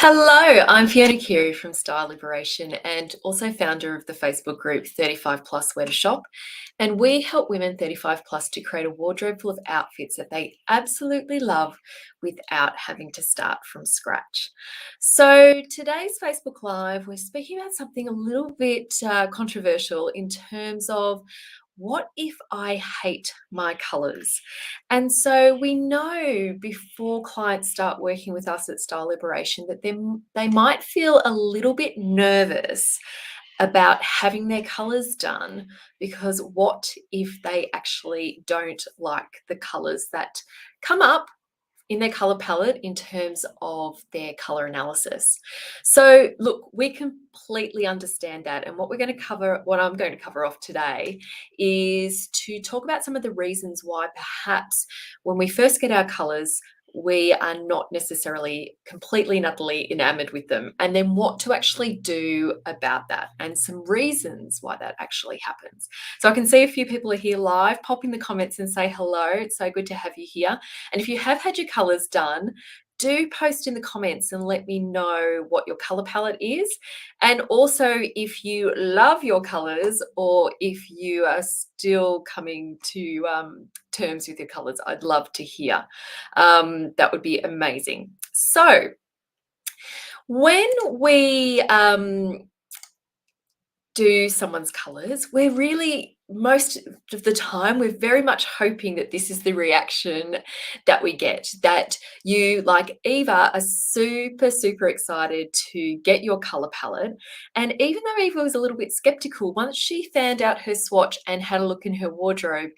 Hello, I'm Fiona Keary from Style Liberation and also founder of the Facebook group 35 Plus Wear to Shop. And we help women 35 plus to create a wardrobe full of outfits that they absolutely love without having to start from scratch. So today's Facebook Live, we're speaking about something a little bit controversial in terms of what if I hate my colors? And so we know before clients start working with us at Style Liberation that they might feel a little bit nervous about having their colors done, because what if they actually don't like the colors that come up in their color palette in terms of their color analysis? So look, we completely understand that. And what I'm going to cover off today is to talk about some of the reasons why perhaps when we first get our colors, we are not necessarily completely and utterly enamored with them, and then what to actually do about that, and some reasons why that actually happens. So I can see a few people are here live. Pop in the comments and say hello. It's so good to have you here. And if you have had your colors done, do post in the comments and let me know what your color palette is. And also, if you love your colors or if you are still coming to terms with your colors, I'd love to hear. That would be amazing. So when we do someone's colors, we're really, most of the time, we're very much hoping that this is the reaction that we get, that you, like Eva, are super, super excited to get your color palette. And even though Eva was a little bit skeptical, once she found out her swatch and had a look in her wardrobe,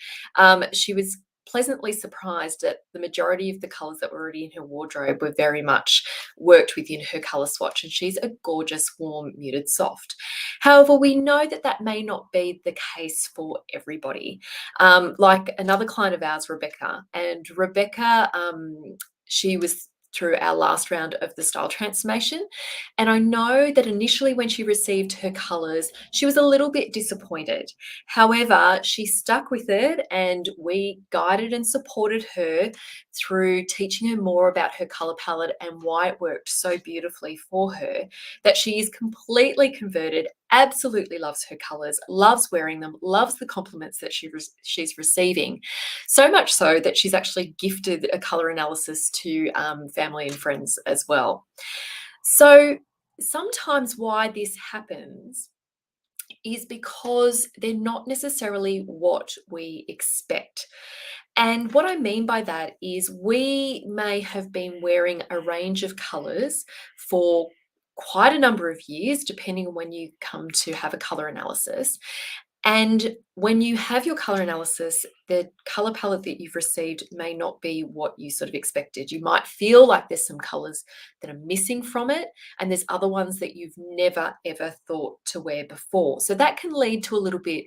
she was pleasantly surprised that the majority of the colors that were already in her wardrobe were very much worked within her color swatch, and she's a gorgeous, warm, muted, soft. However, we know that that may not be the case for everybody. Like another client of ours, Rebecca, and Rebecca, she was through our last round of the style transformation. And I know that initially when she received her colors, she was a little bit disappointed. However, she stuck with it, and we guided and supported her through teaching her more about her color palette and why it worked so beautifully for her, that she is completely converted, absolutely loves her colors, loves wearing them, loves the compliments that she's receiving. So much so that she's actually gifted a color analysis to family and friends as well. So sometimes why this happens is because they're not necessarily what we expect. And what I mean by that is we may have been wearing a range of colors for quite a number of years, depending on when you come to have a color analysis. And when you have your color analysis, the color palette that you've received may not be what you sort of expected. You might feel like there's some colors that are missing from it, and there's other ones that you've never, ever thought to wear before. So that can lead to a little bit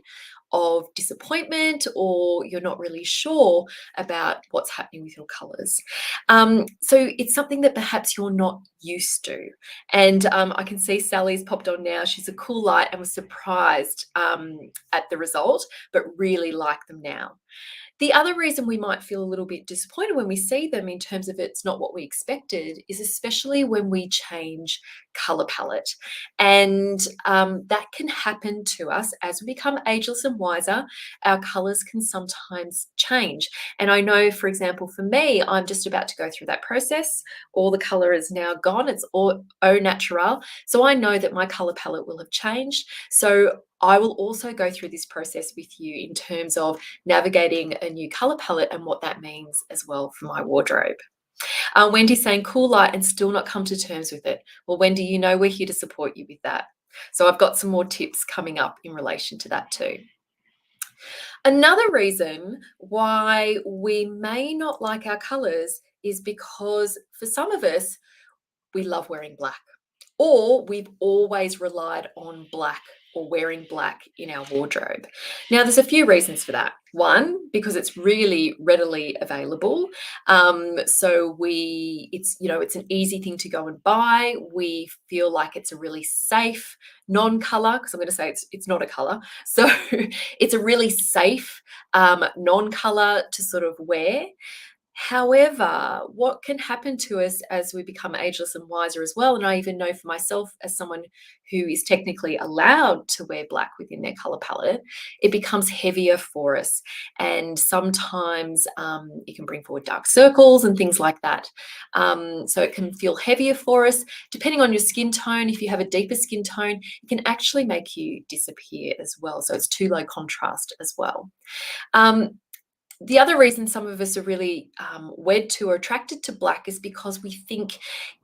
of disappointment, or you're not really sure about what's happening with your colors. So it's something that perhaps you're not used to. And I can see Sally's popped on now. She's a cool light and was surprised at the result, but really like them now. The other reason we might feel a little bit disappointed when we see them in terms of it's not what we expected is especially when we change color palette. And that can happen to us as we become ageless and wiser. Our colors can sometimes change. And I know, for example, for me, I'm just about to go through that process. All the color is now gone. It's all au naturel. So I know that my color palette will have changed. So I will also go through this process with you in terms of navigating a new color palette and what that means as well for my wardrobe. Wendy's saying cool light and still not come to terms with it. Well, Wendy, you know we're here to support you with that. So I've got some more tips coming up in relation to that too. Another reason why we may not like our colors is because for some of us, we love wearing black, or we've always relied on black or wearing black in our wardrobe. Now, there's a few reasons for that. One, because it's really readily available. It's an easy thing to go and buy. We feel like it's a really safe non-color, because I'm going to say it's not a color. So it's a really safe non-color to sort of wear. However, what can happen to us as we become ageless and wiser as well, and I even know for myself as someone who is technically allowed to wear black within their color palette, it becomes heavier for us. And sometimes it can bring forward dark circles and things like that. So it can feel heavier for us. Depending on your skin tone, if you have a deeper skin tone, it can actually make you disappear as well. So it's too low contrast as well. The other reason some of us are really wed to or attracted to black is because we think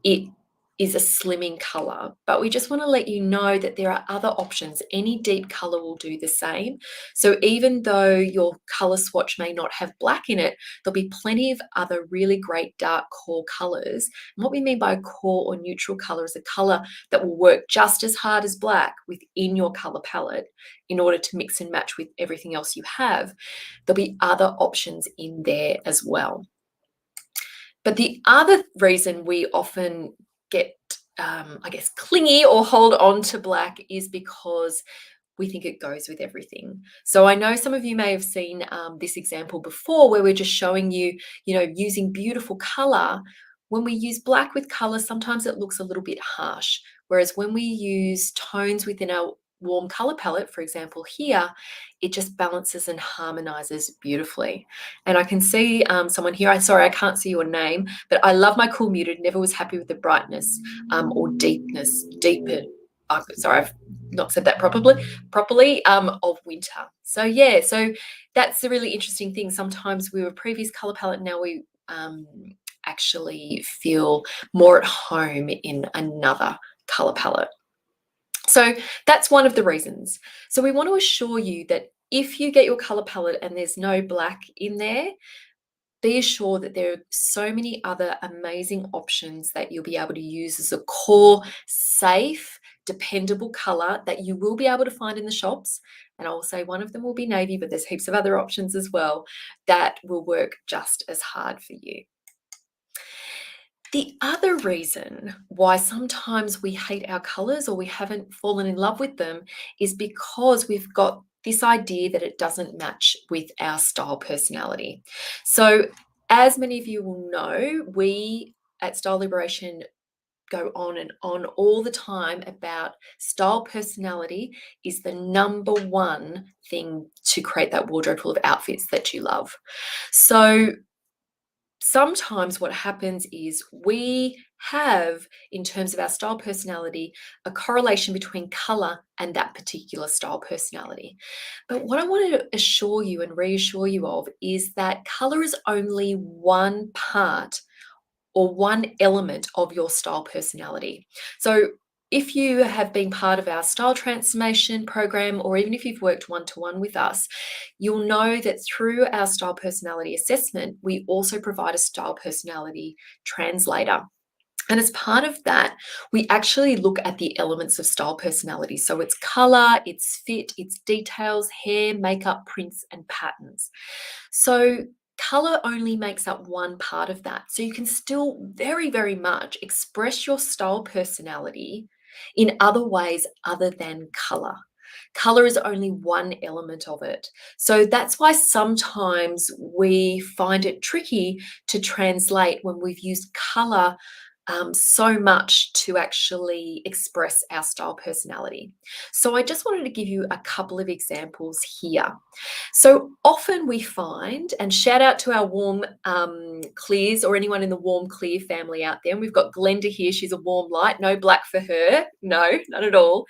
it is a slimming color, but we just want to let you know that there are other options. Any deep color will do the same. So even though your color swatch may not have black in it, there'll be plenty of other really great dark core colors. And what we mean by a core or neutral color is a color that will work just as hard as black within your color palette in order to mix and match with everything else you have. There'll be other options in there as well. But the other reason we often get, I guess, clingy or hold on to black is because we think it goes with everything. So I know some of you may have seen this example before where we're just showing you, using beautiful color. When we use black with color, sometimes it looks a little bit harsh. Whereas when we use tones within our warm color palette, for example, here, it just balances and harmonizes beautifully. And I can see someone here. Sorry, I can't see your name, but I love my cool muted. Never was happy with the brightness or deepness, deeper. Sorry, I've not said that properly, of winter. So yeah, so that's the really interesting thing. Sometimes we were previous color palette, now we actually feel more at home in another color palette. So that's one of the reasons. So we want to assure you that if you get your color palette and there's no black in there, be assured that there are so many other amazing options that you'll be able to use as a core, safe, dependable color that you will be able to find in the shops. And I'll say one of them will be navy, but there's heaps of other options as well that will work just as hard for you. The other reason why sometimes we hate our colors or we haven't fallen in love with them is because we've got this idea that it doesn't match with our style personality. So, as many of you will know, we at Style Liberation go on and on all the time about style personality is the number one thing to create that wardrobe full of outfits that you love. So, sometimes what happens is we have, in terms of our style personality, a correlation between color and that particular style personality. But what I want to assure you and reassure you of is that color is only one part or one element of your style personality. So if you have been part of our style transformation program, or even if you've worked one-to-one with us, you'll know that through our style personality assessment, we also provide a style personality translator. And as part of that, we actually look at the elements of style personality. So it's color, it's fit, it's details, hair, makeup, prints, and patterns. So color only makes up one part of that. So you can still very, very much express your style personality in other ways other than color. Color is only one element of it. So that's why sometimes we find it tricky to translate when we've used color so much to actually express our style personality. So I just wanted to give you a couple of examples here. So often we find, and shout out to our warm clears or anyone in the warm clear family out there. And we've got Glenda here. She's a warm light, no black for her. No, not at all.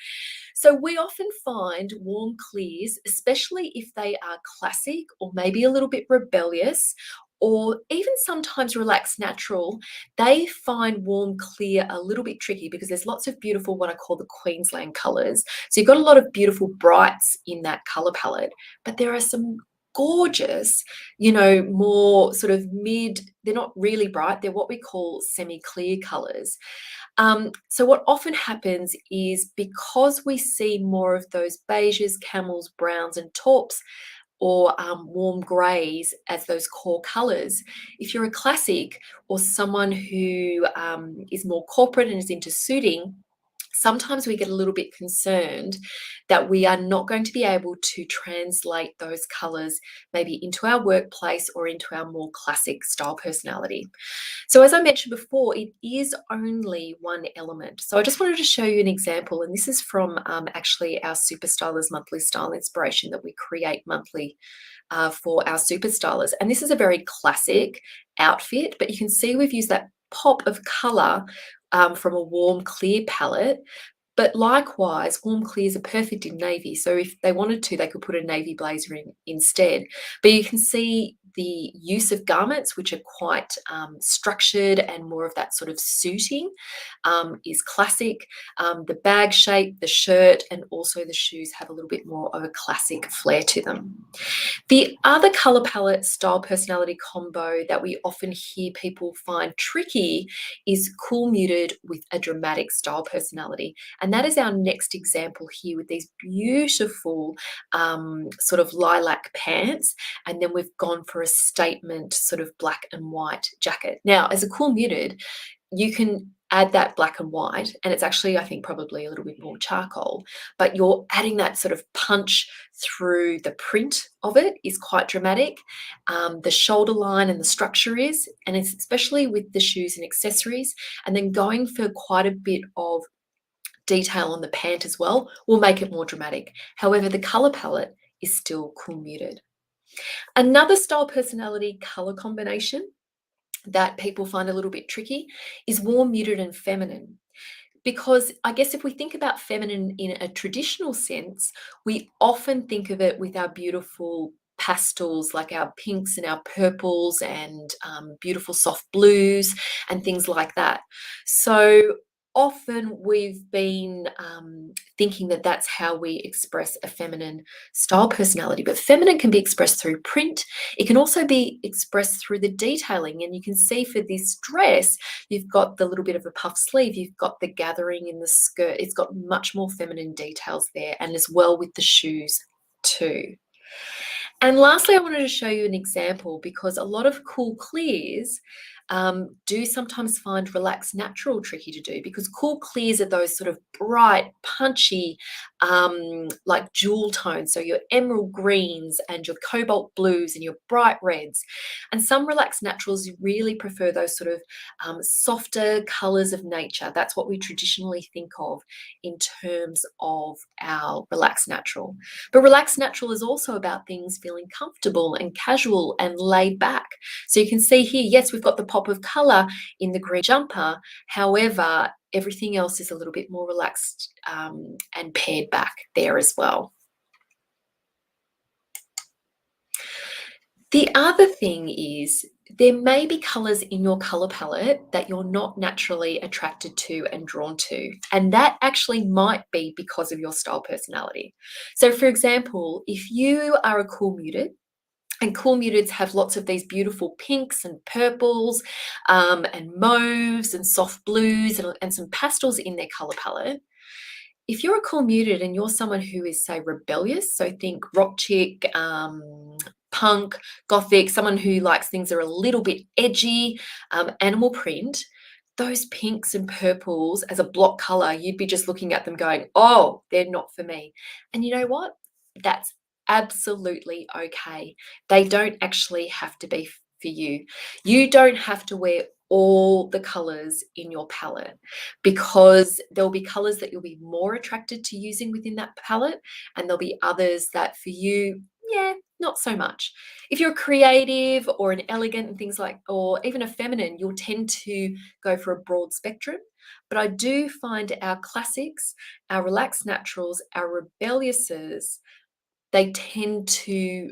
So we often find warm clears, especially if they are classic or maybe a little bit rebellious, or even sometimes relaxed natural, they find warm clear a little bit tricky because there's lots of beautiful, what I call the Queensland colors. So you've got a lot of beautiful brights in that color palette, but there are some gorgeous, more sort of they're not really bright, they're what we call semi-clear colors. So what often happens is because we see more of those beiges, camels, browns, and taupes, or warm greys as those core colors. If you're a classic or someone who is more corporate and is into suiting, sometimes we get a little bit concerned that we are not going to be able to translate those colors maybe into our workplace or into our more classic style personality. So as I mentioned before, it is only one element. So I just wanted to show you an example, and this is from actually our Super Stylers monthly style inspiration that we create monthly for our super stylers. And this is a very classic outfit, but you can see we've used that pop of color from a warm clear palette. But likewise, warm clears are perfect in navy. So if they wanted to, they could put a navy blazer in instead. But you can see the use of garments, which are quite structured and more of that sort of suiting, is classic. The bag shape, the shirt, and also the shoes have a little bit more of a classic flair to them. The other color palette style personality combo that we often hear people find tricky is cool muted with a dramatic style personality. And that is our next example here with these beautiful sort of lilac pants. And then we've gone for a statement sort of black and white jacket. Now, as a cool muted, you can add that black and white, and it's actually, I think, probably a little bit more charcoal, but you're adding that sort of punch through the print of it is quite dramatic. The shoulder line and the structure is, and it's especially with the shoes and accessories, and then going for quite a bit of detail on the pant as well will make it more dramatic. However, the color palette is still cool muted. Another style personality color combination that people find a little bit tricky is warm, muted, and feminine. Because I guess if we think about feminine in a traditional sense, we often think of it with our beautiful pastels, like our pinks and our purples and beautiful soft blues and things like that. So often we've been thinking that that's how we express a feminine style personality, but feminine can be expressed through print. It can also be expressed through the detailing, and you can see for this dress you've got the little bit of a puff sleeve, you've got the gathering in the skirt, it's got much more feminine details there, and as well with the shoes too. And lastly, I wanted to show you an example because a lot of cool clears do sometimes find relaxed natural tricky to do, because cool clears are those sort of bright, punchy, like jewel tones. So your emerald greens and your cobalt blues and your bright reds. And some relaxed naturals really prefer those sort of softer colors of nature. That's what we traditionally think of in terms of our relaxed natural. But relaxed natural is also about things feeling comfortable and casual and laid back. So you can see here, yes, we've got the pop of color in the green jumper. However, everything else is a little bit more relaxed and pared back there as well. The other thing is there may be colors in your color palette that you're not naturally attracted to and drawn to. And that actually might be because of your style personality. So for example, if you are a cool muted, and cool muteds have lots of these beautiful pinks and purples and mauves and soft blues and some pastels in their color palette. If you're a cool muted and you're someone who is, say, rebellious, so think rock chick, punk, gothic, someone who likes things that are a little bit edgy, animal print, those pinks and purples as a block color, you'd be just looking at them going, oh, they're not for me. And you know what? That's absolutely okay. They don't actually have to be for you. You don't have to wear all the colors in your palette, because there'll be colors that you'll be more attracted to using within that palette, and there'll be others that for you, yeah, not so much. If you're creative or an elegant and things like, or even a feminine, you'll tend to go for a broad spectrum. But I do find our classics, our relaxed naturals, our rebelliouses, they tend to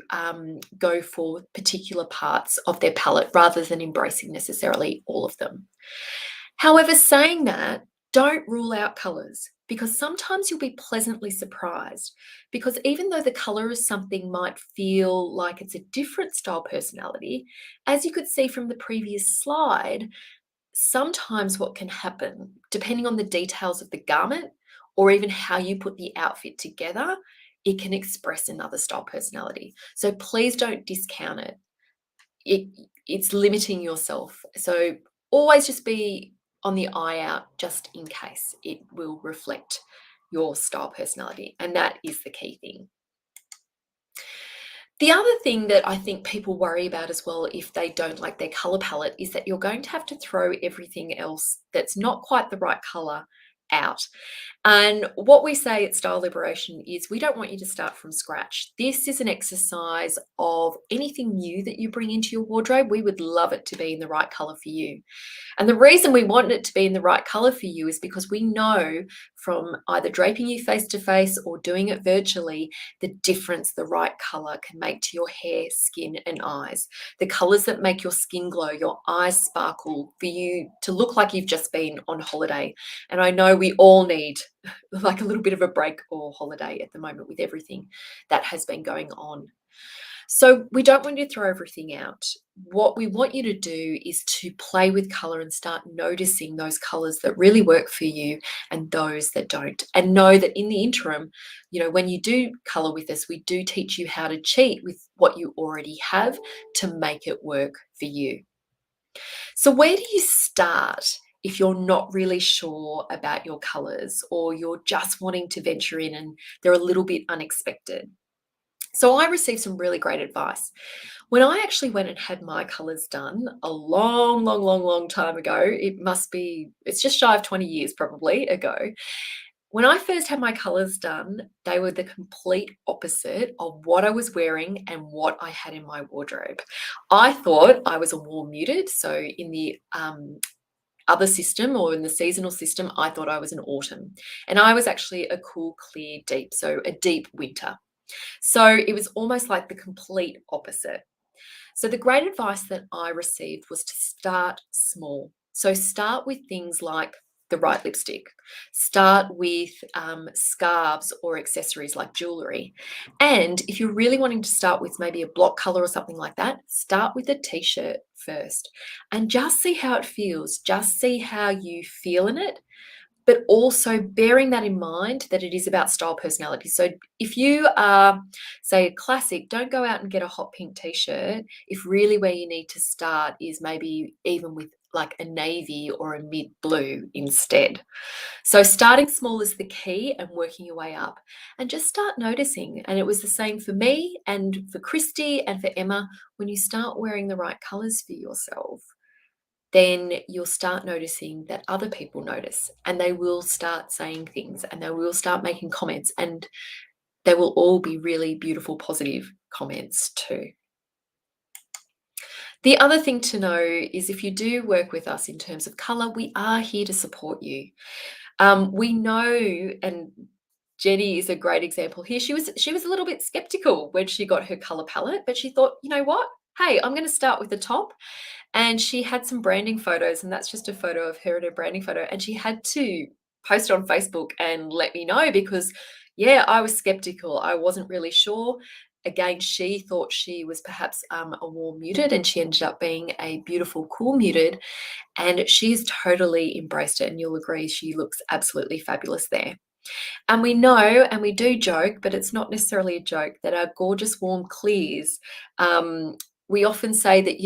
go for particular parts of their palette rather than embracing necessarily all of them. However, saying that, don't rule out colours, because sometimes you'll be pleasantly surprised, because even though the colour of something might feel like it's a different style personality, as you could see from the previous slide, sometimes what can happen, depending on the details of the garment or even how you put the outfit together, it can express another style personality. So please don't discount it. It's limiting yourself. So always just be on the eye out just in case it will reflect your style personality. And that is the key thing. The other thing that I think people worry about as well if they don't like their color palette is that you're going to have to throw everything else that's not quite the right color out. And what we say at Style Liberation is we don't want you to start from scratch. This is an exercise of anything new that you bring into your wardrobe. We would love it to be in the right color for you. And the reason we want it to be in the right color for you is because we know from either draping you face to face or doing it virtually, the difference the right color can make to your hair, skin, and eyes. The colors that make your skin glow, your eyes sparkle, for you to look like you've just been on holiday. And I know we all need like a little bit of a break or holiday at the moment with everything that has been going on. So we don't want you to throw everything out. What we want you to do is to play with color and start noticing those colors that really work for you and those that don't. And know that in the interim, when you do color with us, we do teach you how to cheat with what you already have to make it work for you. So where do you start if you're not really sure about your colors or you're just wanting to venture in and they're a little bit unexpected? So I received some really great advice. When I actually went and had my colors done a long, long, long, long time ago, it's just shy of 20 years probably ago. When I first had my colors done, they were the complete opposite of what I was wearing and what I had in my wardrobe. I thought I was a warm muted. So in the other system or in the seasonal system, I thought I was an autumn. And I was actually a cool, clear, deep, so a deep winter. So it was almost like the complete opposite. So the great advice that I received was to start small. So start with things like the right lipstick. Start with scarves or accessories like jewelry. And if you're really wanting to start with maybe a block color or something like that, start with a t-shirt first and just see how it feels. Just see how you feel in it, but also bearing that in mind that it is about style personality. So if you are, say, a classic, don't go out and get a hot pink t-shirt if really where you need to start is maybe even with like a navy or a mid blue instead. So starting small is the key and working your way up and just start noticing. And it was the same for me and for Christy and for Emma. When you start wearing the right colors for yourself, then you'll start noticing that other people notice and they will start saying things and they will start making comments, and they will all be really beautiful, positive comments too. The other thing to know is if you do work with us in terms of color, we are here to support you. We know, and Jenny is a great example here. She was a little bit skeptical when she got her color palette, but she thought, you know what? Hey, I'm going to start with the top. And she had some branding photos, and that's just a photo of her in her branding photo. And she had to post it on Facebook and let me know because, yeah, I was skeptical. I wasn't really sure. Again, she thought she was perhaps a warm muted, and she ended up being a beautiful, cool muted. And she's totally embraced it. And you'll agree, she looks absolutely fabulous there. And we know, and we do joke, but it's not necessarily a joke, that our gorgeous warm clears, we often say that,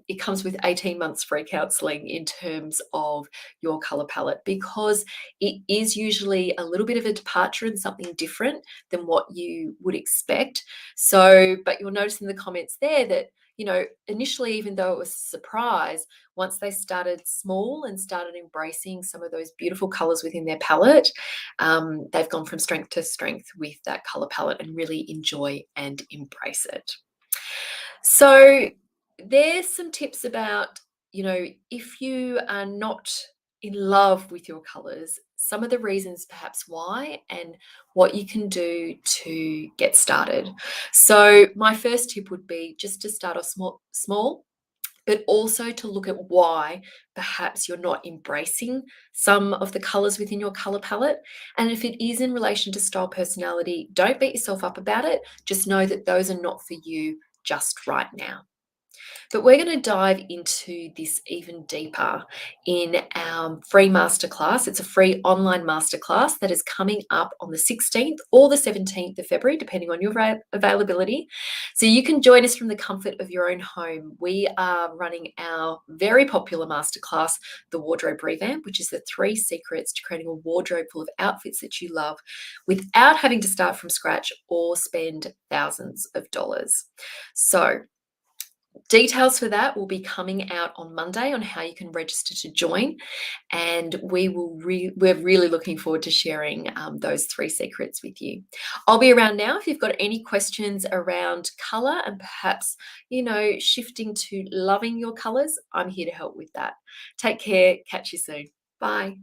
it comes with 18 months free counselling in terms of your colour palette, because it is usually a little bit of a departure and something different than what you would expect. So, but you'll notice in the comments there that, initially, even though it was a surprise, once they started small and started embracing some of those beautiful colours within their palette, they've gone from strength to strength with that colour palette and really enjoy and embrace it. So there's some tips about, if you are not in love with your colours, some of the reasons perhaps why and what you can do to get started. So my first tip would be just to start off small, but also to look at why perhaps you're not embracing some of the colors within your color palette. And if it is in relation to style personality, don't beat yourself up about it. Just know that those are not for you just right now. But we're going to dive into this even deeper in our free masterclass. It's a free online masterclass that is coming up on the 16th or the 17th of February, depending on your availability. So you can join us from the comfort of your own home. We are running our very popular masterclass, the Wardrobe Revamp, which is the 3 secrets to creating a wardrobe full of outfits that you love without having to start from scratch or spend thousands of dollars. So details for that will be coming out on Monday on how you can register to join, and we're really looking forward to sharing those 3 secrets with you. I'll be around now if you've got any questions around color and perhaps, shifting to loving your colors. I'm here to help with that. Take care. Catch you soon. Bye.